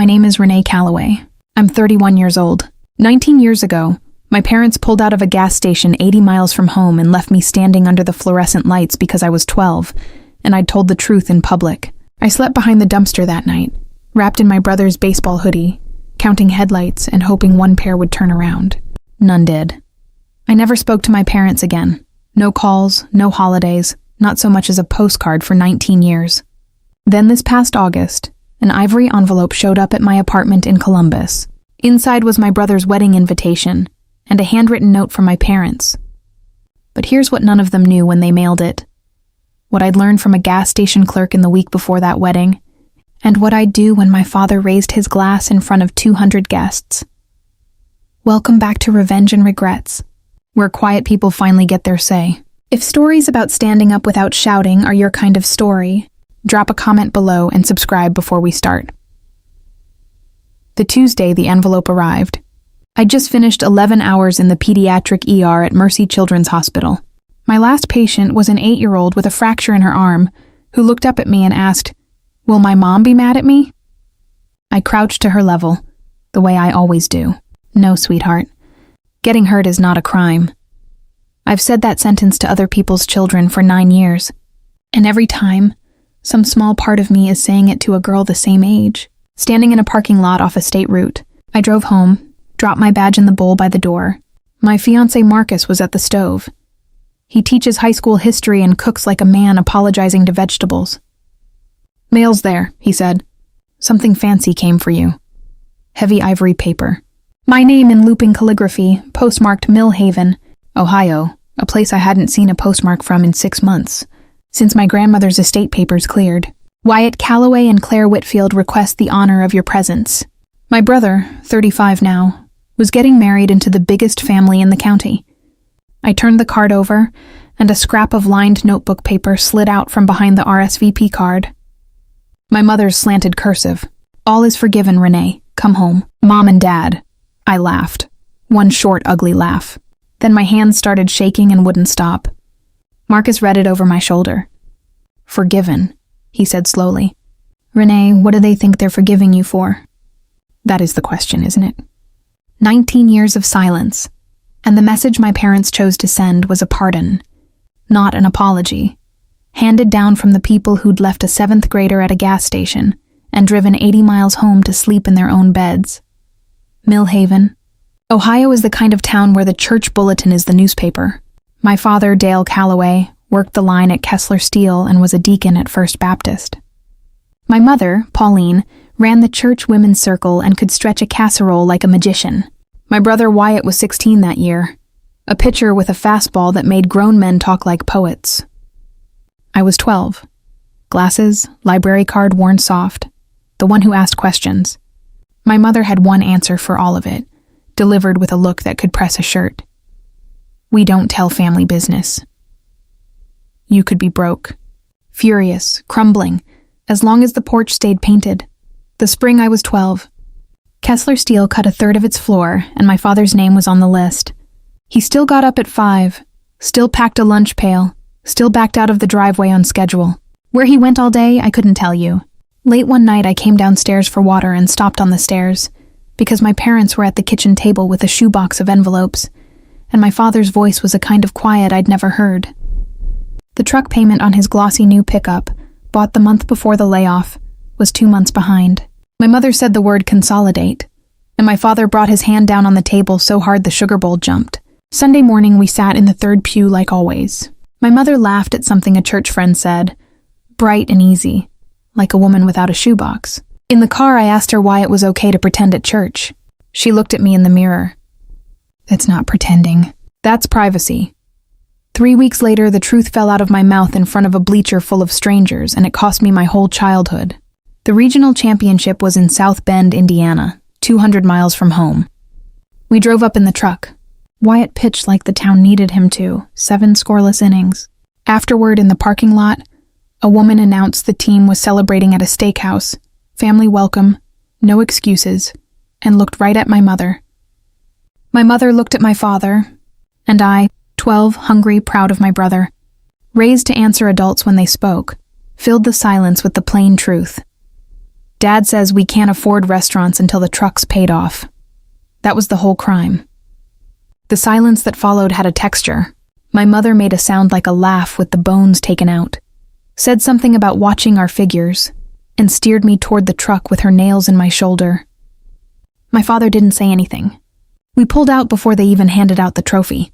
My name is Renee Calloway. I'm 31 years old. 19 years ago, my parents pulled out of a gas station 80 miles from home and left me standing under the fluorescent lights because I was 12, and I'd told the truth in public. I slept behind the dumpster that night, wrapped in my brother's baseball hoodie, counting headlights and hoping one pair would turn around. None did. I never spoke to my parents again. No calls, no holidays, not so much as a postcard for 19 years. Then this past August, an ivory envelope showed up at my apartment in Columbus. Inside was my brother's wedding invitation and a handwritten note from my parents. But here's what none of them knew when they mailed it. What I'd learned from a gas station clerk in the week before that wedding, and what I'd do when my father raised his glass in front of 200 guests. Welcome back to Revenge and Regrets, where quiet people finally get their say. If stories about standing up without shouting are your kind of story, drop a comment below and subscribe before we start. The Tuesday the envelope arrived. I'd just finished 11 hours in the pediatric ER at Mercy Children's Hospital. My last patient was an 8-year-old with a fracture in her arm who looked up at me and asked, "Will my mom be mad at me?" I crouched to her level, the way I always do. No, sweetheart. Getting hurt is not a crime. I've said that sentence to other people's children for 9 years, and every time, some small part of me is saying it to a girl the same age. Standing in a parking lot off a state route, I drove home, dropped my badge in the bowl by the door. My fiancé Marcus was at the stove. He teaches high school history and cooks like a man apologizing to vegetables. "Mail's there," he said. "Something fancy came for you." Heavy ivory paper. My name in looping calligraphy, postmarked Mill Haven, Ohio, a place I hadn't seen a postmark from in 6 months, since my grandmother's estate papers cleared. "Wyatt Calloway and Claire Whitfield request the honor of your presence." My brother, 35 now, was getting married into the biggest family in the county. I turned the card over, and a scrap of lined notebook paper slid out from behind the RSVP card. My mother's slanted cursive. "All is forgiven, Renee. Come home. Mom and Dad." I laughed. One short, ugly laugh. Then my hands started shaking and wouldn't stop. Marcus read it over my shoulder. "Forgiven," he said slowly. "Renee, what do they think they're forgiving you for?" That is the question, isn't it? 19 years of silence, and the message my parents chose to send was a pardon, not an apology, handed down from the people who'd left a 7th grader at a gas station and driven 80 miles home to sleep in their own beds. Mill Haven. Ohio is the kind of town where the church bulletin is the newspaper. My father, Dale Calloway, worked the line at Kessler Steel and was a deacon at First Baptist. My mother, Pauline, ran the church women's circle and could stretch a casserole like a magician. My brother Wyatt was 16 that year, a pitcher with a fastball that made grown men talk like poets. I was 12. Glasses, library card worn soft, the one who asked questions. My mother had one answer for all of it, delivered with a look that could press a shirt. "We don't tell family business." You could be broke, furious, crumbling, as long as the porch stayed painted. The spring I was 12. Kessler Steel cut a third of its floor, and my father's name was on the list. He still got up at 5, still packed a lunch pail, still backed out of the driveway on schedule. Where he went all day, I couldn't tell you. Late one night, I came downstairs for water and stopped on the stairs, because my parents were at the kitchen table with a shoebox of envelopes, and my father's voice was a kind of quiet I'd never heard. The truck payment on his glossy new pickup, bought the month before the layoff, was 2 months behind. My mother said the word consolidate, and my father brought his hand down on the table so hard the sugar bowl jumped. Sunday morning, we sat in the third pew like always. My mother laughed at something a church friend said, bright and easy, like a woman without a shoebox. In the car, I asked her why it was okay to pretend at church. She looked at me in the mirror. "That's not pretending. That's privacy." 3 weeks later, the truth fell out of my mouth in front of a bleacher full of strangers, and it cost me my whole childhood. The regional championship was in South Bend, Indiana, 200 miles from home. We drove up in the truck. Wyatt pitched like the town needed him to, 7 scoreless innings. Afterward, in the parking lot, a woman announced the team was celebrating at a steakhouse, family welcome, no excuses, and looked right at my mother. My mother looked at my father, and I, 12, hungry, proud of my brother, raised to answer adults when they spoke, filled the silence with the plain truth. Dad says we can't afford restaurants until the truck's paid off. That was the whole crime. The silence that followed had a texture. My mother made a sound like a laugh with the bones taken out, said something about watching our figures, and steered me toward the truck with her nails in my shoulder. My father didn't say anything. We pulled out before they even handed out the trophy.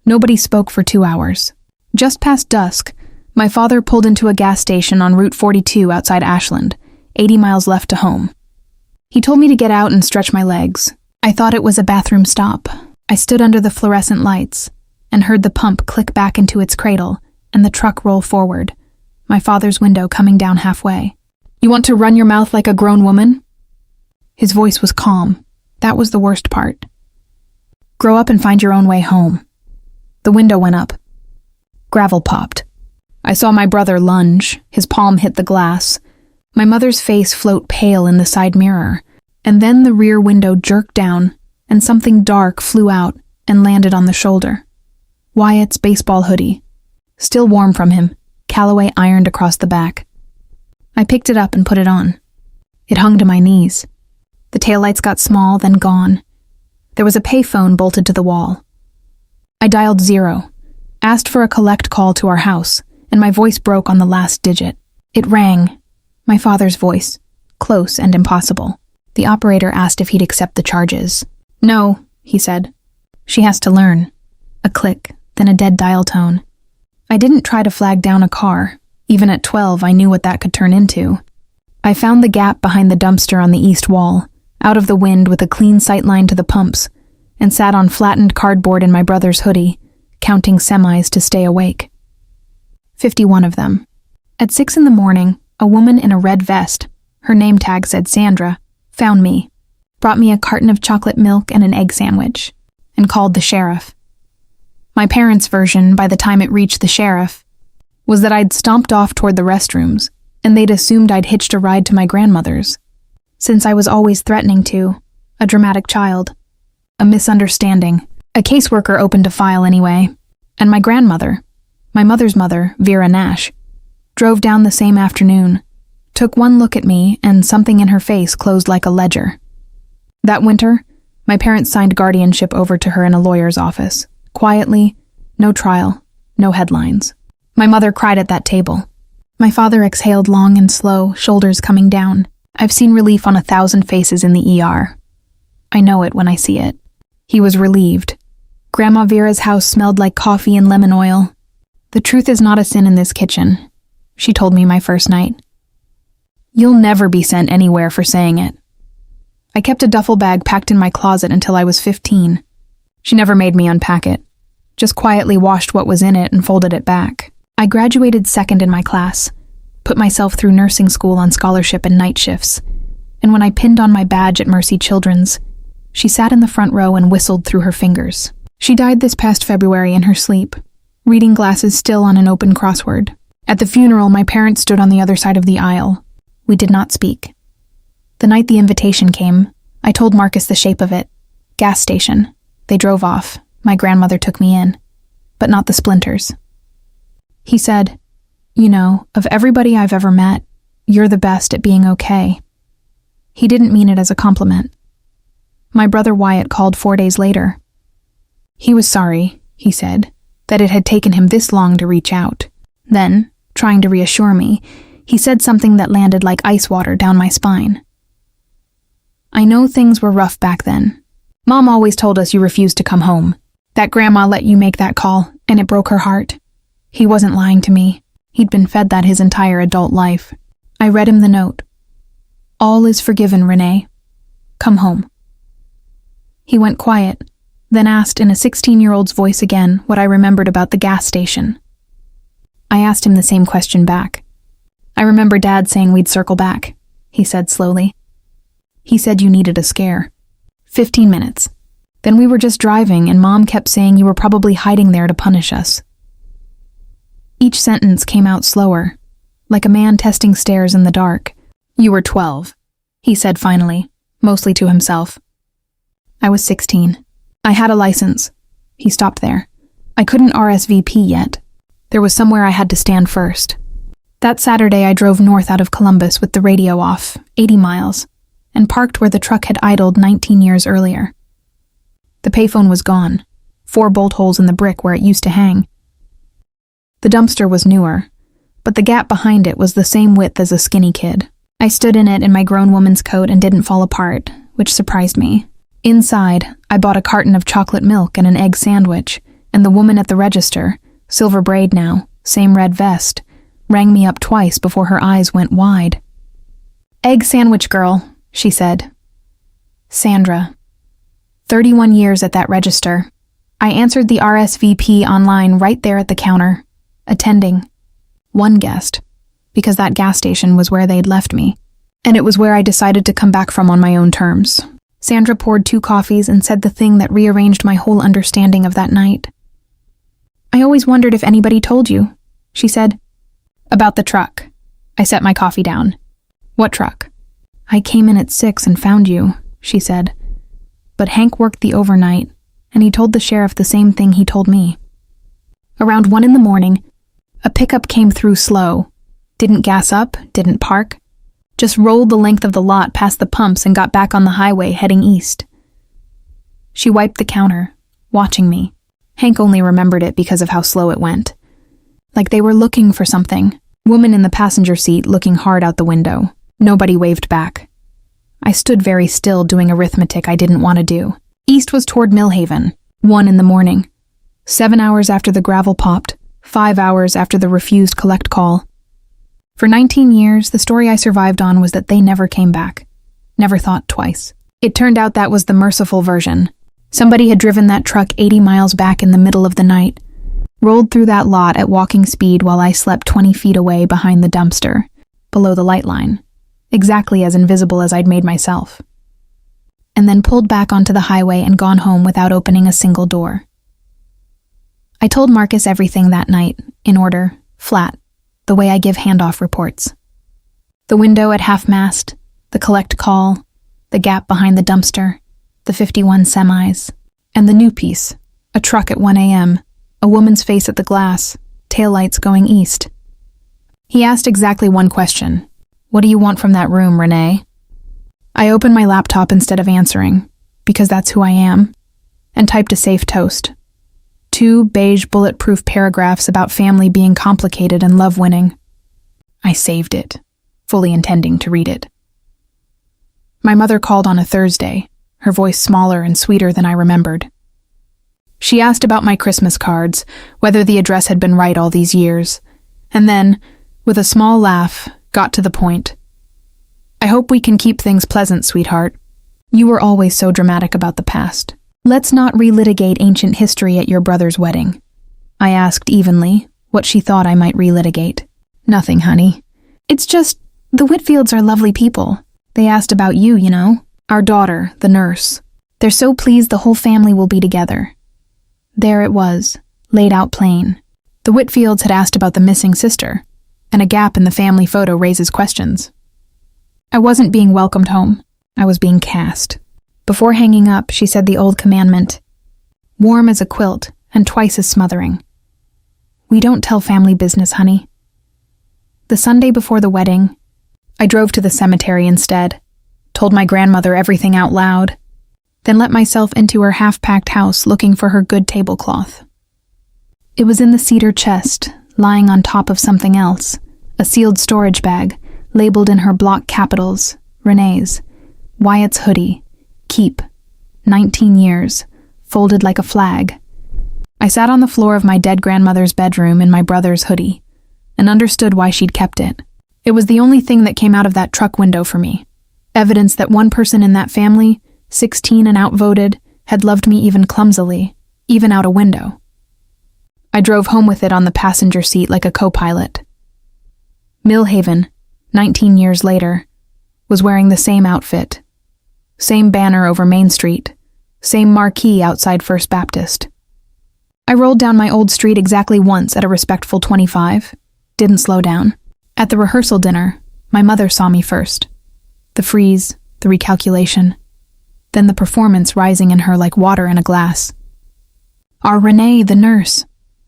Nobody spoke for 2 hours. Just past dusk, my father pulled into a gas station on Route 42 outside Ashland, 80 miles left to home. He told me to get out and stretch my legs. I thought it was a bathroom stop. I stood under the fluorescent lights and heard the pump click back into its cradle and the truck roll forward, my father's window coming down halfway. "You want to run your mouth like a grown woman?" His voice was calm. That was the worst part. "Grow up and find your own way home." The window went up. Gravel popped. I saw my brother lunge. His palm hit the glass. My mother's face float pale in the side mirror, and then the rear window jerked down, and something dark flew out and landed on the shoulder. Wyatt's baseball hoodie, still warm from him, Callaway ironed across the back. I picked it up and put it on. It hung to my knees. The taillights got small, then gone. There was a payphone bolted to the wall. I dialed 0, asked for a collect call to our house, and my voice broke on the last digit. It rang. My father's voice, close and impossible. The operator asked if he'd accept the charges. "No," he said. "She has to learn." A click, then a dead dial tone. I didn't try to flag down a car. Even at 12, I knew what that could turn into. I found the gap behind the dumpster on the east wall, out of the wind with a clean sightline to the pumps, and sat on flattened cardboard in my brother's hoodie, counting semis to stay awake. 51 of them. At 6 a.m, a woman in a red vest, her name tag said Sandra, found me, brought me a carton of chocolate milk and an egg sandwich, and called the sheriff. My parents' version, by the time it reached the sheriff, was that I'd stomped off toward the restrooms, and they'd assumed I'd hitched a ride to my grandmother's, since I was always threatening to, a dramatic child. A misunderstanding. A caseworker opened a file anyway, and my grandmother, my mother's mother, Vera Nash, drove down the same afternoon, took one look at me, and something in her face closed like a ledger. That winter, my parents signed guardianship over to her in a lawyer's office. Quietly, no trial, no headlines. My mother cried at that table. My father exhaled long and slow, shoulders coming down. I've seen relief on 1,000 faces in the ER. I know it when I see it. He was relieved. Grandma Vera's house smelled like coffee and lemon oil. "The truth is not a sin in this kitchen," she told me my first night. "You'll never be sent anywhere for saying it." I kept a duffel bag packed in my closet until I was 15. She never made me unpack it, just quietly washed what was in it and folded it back. I graduated second in my class, put myself through nursing school on scholarship and night shifts, and when I pinned on my badge at Mercy Children's, she sat in the front row and whistled through her fingers. She died this past February in her sleep, reading glasses still on an open crossword. At the funeral, my parents stood on the other side of the aisle. We did not speak. The night the invitation came, I told Marcus the shape of it. Gas station. They drove off. My grandmother took me in, but not the splinters. He said, "You know, of everybody I've ever met, you're the best at being okay." He didn't mean it as a compliment. My brother Wyatt called 4 days later. He was sorry, he said, that it had taken him this long to reach out. Then, trying to reassure me, he said something that landed like ice water down my spine. "I know things were rough back then. Mom always told us you refused to come home. That grandma let you make that call, and it broke her heart." He wasn't lying to me. He'd been fed that his entire adult life. I read him the note. "All is forgiven, Renee. Come home." He went quiet, then asked in a 16-year-old's voice again what I remembered about the gas station. I asked him the same question back. "I remember Dad saying we'd circle back," he said slowly. "He said you needed a scare. 15 minutes. Then we were just driving and Mom kept saying you were probably hiding there to punish us." Each sentence came out slower, like a man testing stairs in the dark. "You were 12, he said finally, mostly to himself. I was 16. I had a license." He stopped there. "I couldn't RSVP yet. There was somewhere I had to stand first. That Saturday, I drove north out of Columbus with the radio off, 80 miles, and parked where the truck had idled 19 years earlier. The payphone was gone, 4 bolt holes in the brick where it used to hang. The dumpster was newer, but the gap behind it was the same width as a skinny kid. I stood in it in my grown woman's coat and didn't fall apart, which surprised me. Inside, I bought a carton of chocolate milk and an egg sandwich, and the woman at the register, silver braid now, same red vest, rang me up twice before her eyes went wide. "Egg sandwich girl," she said. Sandra. 31 years at that register. I answered the RSVP online right there at the counter. Attending. One guest, because that gas station was where they'd left me, and it was where I decided to come back from on my own terms. Sandra poured 2 coffees and said the thing that rearranged my whole understanding of that night. "I always wondered if anybody told you," she said. "About the truck." I set my coffee down. "What truck?" "I came in at 6 and found you," she said. "But Hank worked the overnight, and he told the sheriff the same thing he told me." Around 1 in the morning, a pickup came through slow. Didn't gas up, didn't park. Just rolled the length of the lot past the pumps and got back on the highway heading east. She wiped the counter, watching me. Hank only remembered it because of how slow it went. Like they were looking for something. Woman in the passenger seat looking hard out the window. Nobody waved back. I stood very still doing arithmetic I didn't want to do. East was toward Millhaven, 1 in the morning. 7 hours after the gravel popped, 5 hours after the refused collect call. For 19 years, the story I survived on was that they never came back. Never thought twice. It turned out that was the merciful version. Somebody had driven that truck 80 miles back in the middle of the night, rolled through that lot at walking speed while I slept 20 feet away behind the dumpster, below the light line, exactly as invisible as I'd made myself, and then pulled back onto the highway and gone home without opening a single door. I told Marcus everything that night, in order, flat, the way I give handoff reports. The window at half-mast, the collect call, the gap behind the dumpster, the 51 semis, and the new piece, a truck at 1 a.m., a woman's face at the glass, taillights going east. He asked exactly one question. "What do you want from that room, Renee?" I opened my laptop instead of answering, because that's who I am, and typed a safe toast. 2 beige bulletproof paragraphs about family being complicated and love winning. I saved it, fully intending to read it. My mother called on a Thursday, her voice smaller and sweeter than I remembered. She asked about my Christmas cards, whether the address had been right all these years, and then, with a small laugh, got to the point. "I hope we can keep things pleasant, sweetheart. You were always so dramatic about the past. Let's not relitigate ancient history at your brother's wedding." I asked evenly what she thought I might relitigate. "Nothing, honey. It's just, the Whitfields are lovely people. They asked about you, you know. Our daughter, the nurse. They're so pleased the whole family will be together." There it was, laid out plain. The Whitfields had asked about the missing sister, and a gap in the family photo raises questions. I wasn't being welcomed home. I was being cast. Before hanging up, she said the old commandment, warm as a quilt and twice as smothering. "We don't tell family business, honey." The Sunday before the wedding, I drove to the cemetery instead, told my grandmother everything out loud, then let myself into her half-packed house looking for her good tablecloth. It was in the cedar chest, lying on top of something else, a sealed storage bag, labeled in her block capitals, Renee's, Wyatt's hoodie, keep, 19 years, folded like a flag. I sat on the floor of my dead grandmother's bedroom in my brother's hoodie, and understood why she'd kept it. It was the only thing that came out of that truck window for me. Evidence that one person in that family, 16 and outvoted, had loved me even clumsily, even out a window. I drove home with it on the passenger seat like a co-pilot. Millhaven, 19 years later, was wearing the same outfit. Same banner over Main Street, same marquee outside First Baptist. I rolled down my old street exactly once at a respectful 25, didn't slow down. At the rehearsal dinner, my mother saw me first. The freeze, the recalculation, then the performance rising in her like water in a glass. Our Renee, the nurse,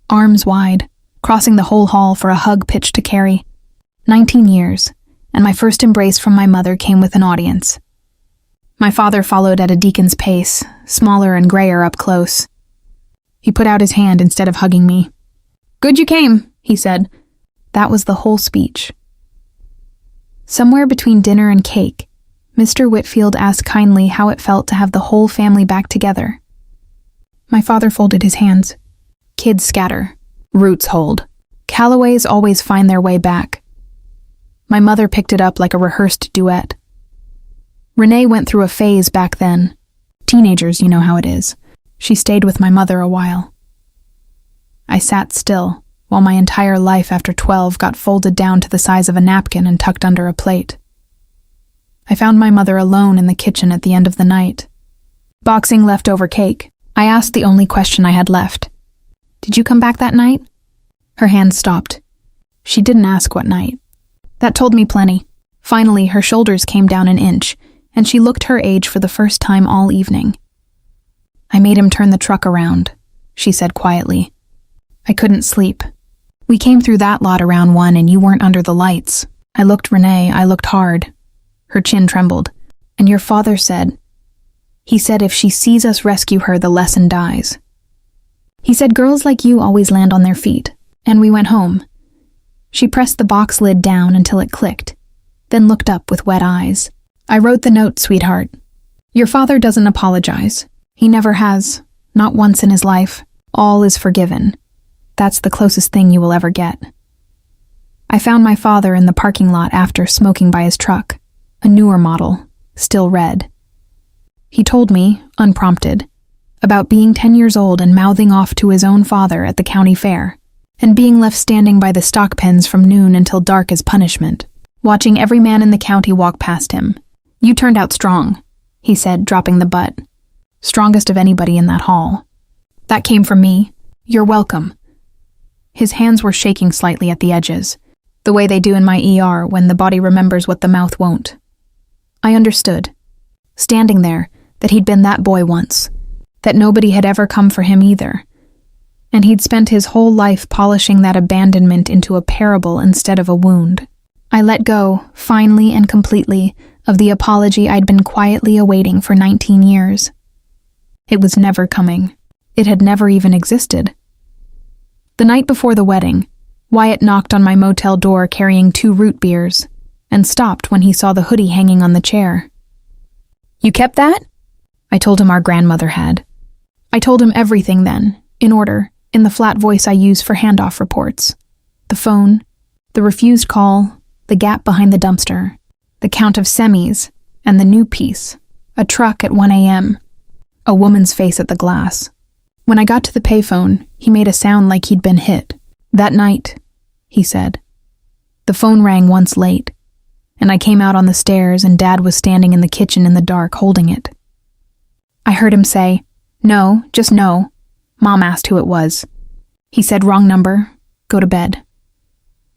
arms wide, crossing the whole hall for a hug pitch to carry, 19 years, and my first embrace from my mother came with an audience. My father followed at a deacon's pace, smaller and grayer up close. He put out his hand instead of hugging me. "Good you came," he said. That was the whole speech. Somewhere between dinner and cake, Mr. Whitfield asked kindly how it felt to have the whole family back together. My father folded his hands. "Kids scatter. Roots hold. Callaways always find their way back." My mother picked it up like a rehearsed duet. Renee went through a phase back then. Teenagers, you know how it is. She stayed with my mother a while. I sat still, while my entire life after 12 got folded down to the size of a napkin and tucked under a plate. I found my mother alone in the kitchen at the end of the night. Boxing leftover cake, I asked the only question I had left. "Did you come back that night?" Her hand stopped. She didn't ask what night. That told me plenty. Finally, her shoulders came down an inch, and she looked her age for the first time all evening. "I made him turn the truck around," she said quietly. "I couldn't sleep. We came through that lot around 1 and you weren't under the lights." I looked Renee, I looked hard. Her chin trembled. "And your father said, he said if she sees us rescue her, the lesson dies. He said girls like you always land on their feet." And we went home. She pressed the box lid down until it clicked, then looked up with wet eyes. "I wrote the note, sweetheart. Your father doesn't apologize. He never has, not once in his life. All is forgiven. That's the closest thing you will ever get." I found my father in the parking lot after smoking by his truck, a newer model, still red. He told me, unprompted, about being 10 years old and mouthing off to his own father at the county fair, and being left standing by the stock pens from noon until dark as punishment, watching every man in the county walk past him. "You turned out strong," he said, dropping the butt. "Strongest of anybody in that hall." "That came from me. You're welcome." His hands were shaking slightly at the edges, the way they do in my ER when the body remembers what the mouth won't. I understood, standing there, that he'd been that boy once, that nobody had ever come for him either, and he'd spent his whole life polishing that abandonment into a parable instead of a wound. I let go, finally and completely, of the apology I'd been quietly awaiting for 19 years. It was never coming. It had never even existed. The night before the wedding, Wyatt knocked on my motel door carrying 2 root beers, and stopped when he saw the hoodie hanging on the chair. "You kept that?" I told him our grandmother had. I told him everything then, in order, in the flat voice I use for handoff reports. The phone, the refused call, the gap behind the dumpster, the count of semis, and the new piece, a truck at 1 a.m., a woman's face at the glass. When I got to the payphone, he made a sound like he'd been hit. "That night," he said. The phone rang once late, and I came out on the stairs and Dad was standing in the kitchen in the dark holding it. I heard him say, "No, just no." Mom asked who it was. He said, "Wrong number. Go to bed."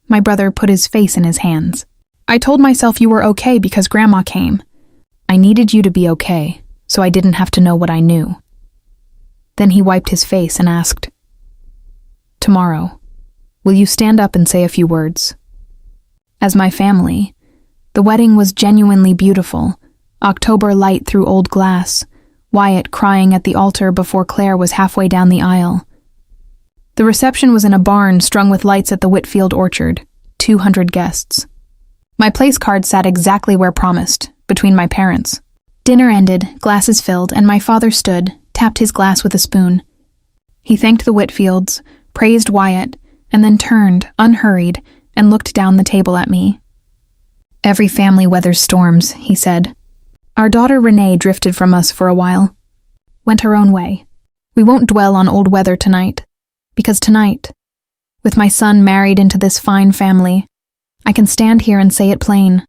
My brother put his face in his hands. "I told myself you were okay because Grandma came. I needed you to be okay, so I didn't have to know what I knew." Then he wiped his face and asked, "Tomorrow, will you stand up and say a few words?" As my family, the wedding was genuinely beautiful, October light through old glass, Wyatt crying at the altar before Claire was halfway down the aisle. The reception was in a barn strung with lights at the Whitfield orchard, 200 guests. My place card sat exactly where promised, between my parents. Dinner ended, glasses filled, and my father stood, tapped his glass with a spoon. He thanked the Whitfields, praised Wyatt, and then turned, unhurried, and looked down the table at me. "Every family weathers storms," he said. "Our daughter Renee drifted from us for a while. Went her own way. We won't dwell on old weather tonight, because tonight, with my son married into this fine family, I can stand here and say it plain.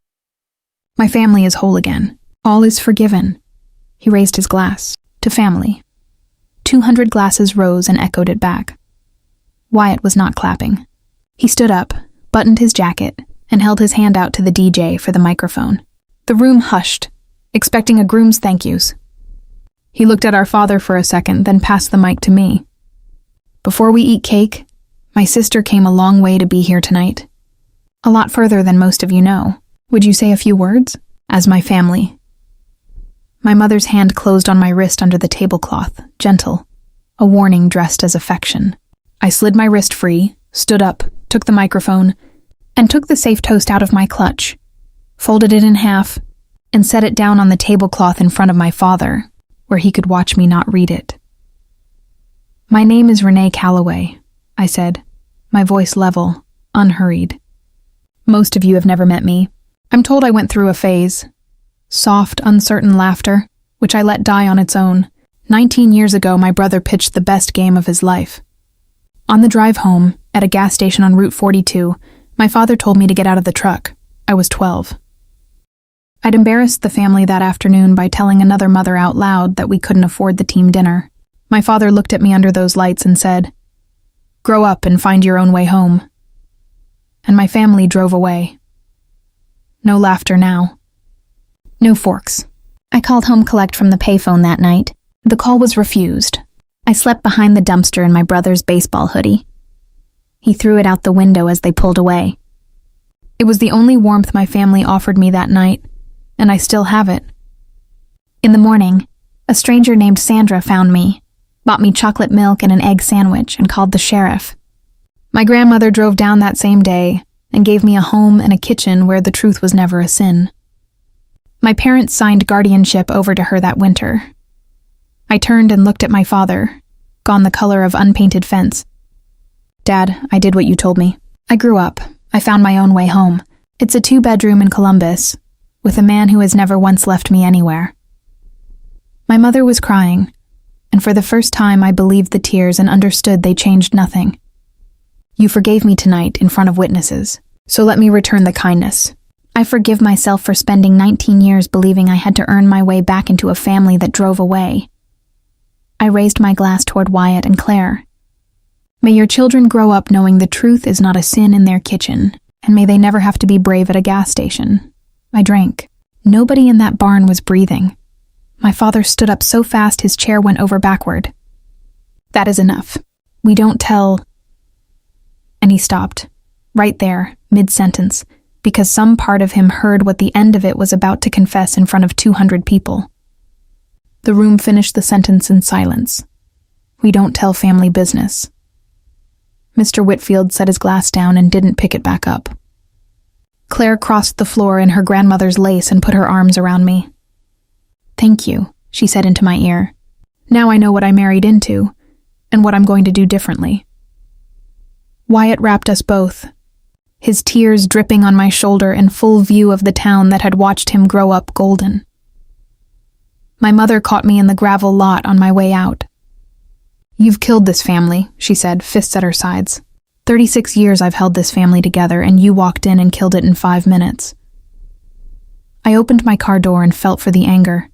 My family is whole again. All is forgiven." He raised his glass. "To family." 200 glasses rose and echoed it back. Wyatt was not clapping. He stood up, buttoned his jacket, and held his hand out to the DJ for the microphone. The room hushed, expecting a groom's thank yous. He looked at our father for a second, then passed the mic to me. "Before we eat cake, my sister came a long way to be here tonight. A lot further than most of you know. Would you say a few words? As my family. My mother's hand closed on my wrist under the tablecloth, gentle, a warning dressed as affection. I slid my wrist free, stood up, took the microphone, and took the safe toast out of my clutch, folded it in half, and set it down on the tablecloth in front of my father, where he could watch me not read it. My name is Renee Calloway, I said, my voice level, unhurried. Most of you have never met me. I'm told I went through a phase. Soft, uncertain laughter, which I let die on its own. 19 years ago, my brother pitched the best game of his life. On the drive home, at a gas station on Route 42, my father told me to get out of the truck. I was 12. I'd embarrassed the family that afternoon by telling another mother out loud that we couldn't afford the team dinner. My father looked at me under those lights and said, "Grow up and find your own way home." And my family drove away. No laughter now. No forks. I called home collect from the payphone that night. The call was refused. I slept behind the dumpster in my brother's baseball hoodie. He threw it out the window as they pulled away. It was the only warmth my family offered me that night, and I still have it. In the morning, a stranger named Sandra found me, bought me chocolate milk and an egg sandwich, and called the sheriff. My grandmother drove down that same day and gave me a home and a kitchen where the truth was never a sin. My parents signed guardianship over to her that winter. I turned and looked at my father, gone the color of unpainted fence. "Dad, I did what you told me. I grew up. I found my own way home. It's a 2-bedroom in Columbus, with a man who has never once left me anywhere." My mother was crying, and for the first time I believed the tears and understood they changed nothing. "You forgave me tonight in front of witnesses, so let me return the kindness. I forgive myself for spending 19 years believing I had to earn my way back into a family that drove away." I raised my glass toward Wyatt and Claire. "May your children grow up knowing the truth is not a sin in their kitchen, and may they never have to be brave at a gas station." I drank. Nobody in that barn was breathing. My father stood up so fast his chair went over backward. "That is enough. We don't tell..." And he stopped, right there, mid-sentence, because some part of him heard what the end of it was about to confess in front of 200 people. The room finished the sentence in silence. "We don't tell family business." Mr. Whitfield set his glass down and didn't pick it back up. Claire crossed the floor in her grandmother's lace and put her arms around me. "Thank you," she said into my ear. "Now I know what I married into, and what I'm going to do differently." Wyatt wrapped us both, his tears dripping on my shoulder in full view of the town that had watched him grow up golden. My mother caught me in the gravel lot on my way out. "You've killed this family," she said, fists at her sides. 36 years I've held this family together, and you walked in and killed it in 5 minutes. I opened my car door and felt for the anger,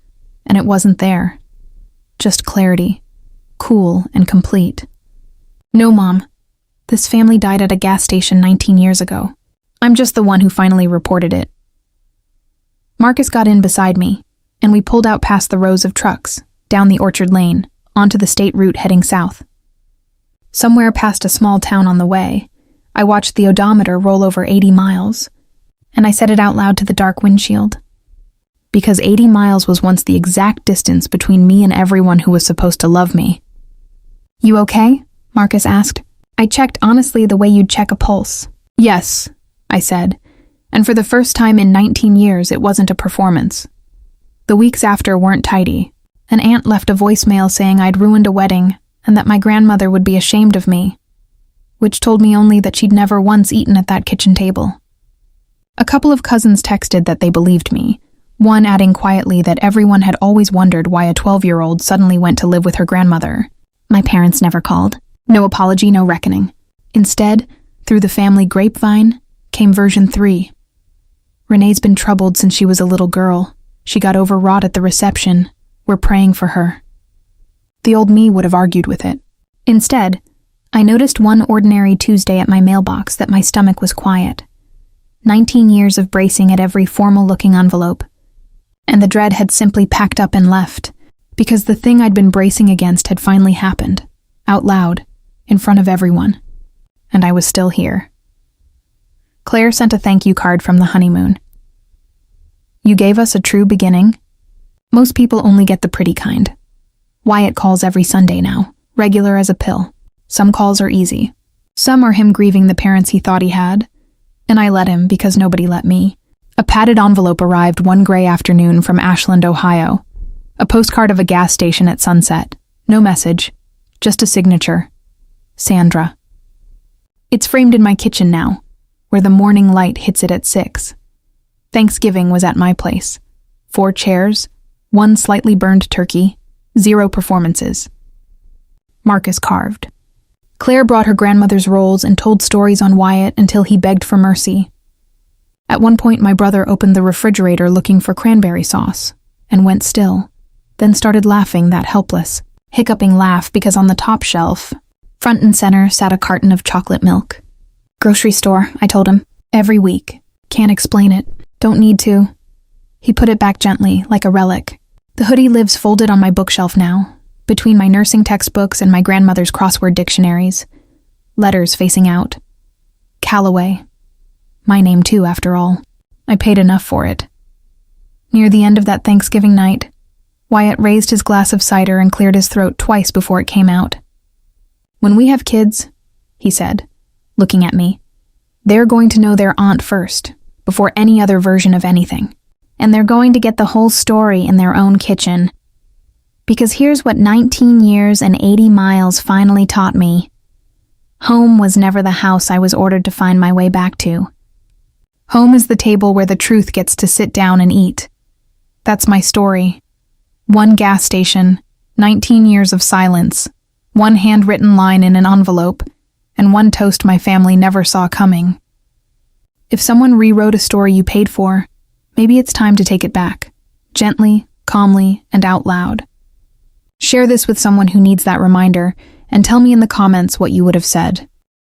and it wasn't there. Just clarity, cool and complete. "No, Mom. This family died at a gas station 19 years ago. I'm just the one who finally reported it." Marcus got in beside me, and we pulled out past the rows of trucks, down the Orchard Lane, onto the state route heading south. Somewhere past a small town on the way, I watched the odometer roll over 80 miles, and I said it out loud to the dark windshield. Because 80 miles was once the exact distance between me and everyone who was supposed to love me. "You okay?" Marcus asked. I checked honestly the way you'd check a pulse. "Yes," I said, and for the first time in 19 years it wasn't a performance. The weeks after weren't tidy. An aunt left a voicemail saying I'd ruined a wedding and that my grandmother would be ashamed of me, which told me only that she'd never once eaten at that kitchen table. A couple of cousins texted that they believed me, one adding quietly that everyone had always wondered why a 12-year-old suddenly went to live with her grandmother. My parents never called. No apology, no reckoning. Instead, through the family grapevine, came version 3. Renee's been troubled since she was a little girl. She got overwrought at the reception. We're praying for her. The old me would have argued with it. Instead, I noticed one ordinary Tuesday at my mailbox that my stomach was quiet. 19 years of bracing at every formal-looking envelope. And the dread had simply packed up and left, because the thing I'd been bracing against had finally happened, out loud, in front of everyone. And I was still here. Claire sent a thank you card from the honeymoon. You gave us a true beginning. Most people only get the pretty kind. Wyatt calls every Sunday now, regular as a pill. Some calls are easy. Some are him grieving the parents he thought he had. And I let him because nobody let me. A padded envelope arrived one gray afternoon from Ashland, Ohio. A postcard of a gas station at sunset. No message, just a signature. Sandra. It's framed in my kitchen now, where the morning light hits it at 6. Thanksgiving was at my place. 4 chairs, 1 slightly burned turkey, 0 performances. Marcus carved. Claire brought her grandmother's rolls and told stories on Wyatt until he begged for mercy. At one point, my brother opened the refrigerator looking for cranberry sauce and went still, then started laughing that helpless, hiccuping laugh because on the top shelf, front and center, sat a carton of chocolate milk. Grocery store, I told him. Every week. Can't explain it. Don't need to. He put it back gently, like a relic. The hoodie lives folded on my bookshelf now, between my nursing textbooks and my grandmother's crossword dictionaries. Letters facing out. Calloway. My name too, after all. I paid enough for it. Near the end of that Thanksgiving night, Wyatt raised his glass of cider and cleared his throat twice before it came out. When we have kids, he said, looking at me, they're going to know their aunt first, before any other version of anything. And they're going to get the whole story in their own kitchen. Because here's what 19 years and 80 miles finally taught me. Home was never the house I was ordered to find my way back to. Home is the table where the truth gets to sit down and eat. That's my story. 1 gas station, 19 years of silence, 1 handwritten line in an envelope, and 1 toast my family never saw coming. If someone rewrote a story you paid for, maybe it's time to take it back, gently, calmly, and out loud. Share this with someone who needs that reminder, and tell me in the comments what you would have said.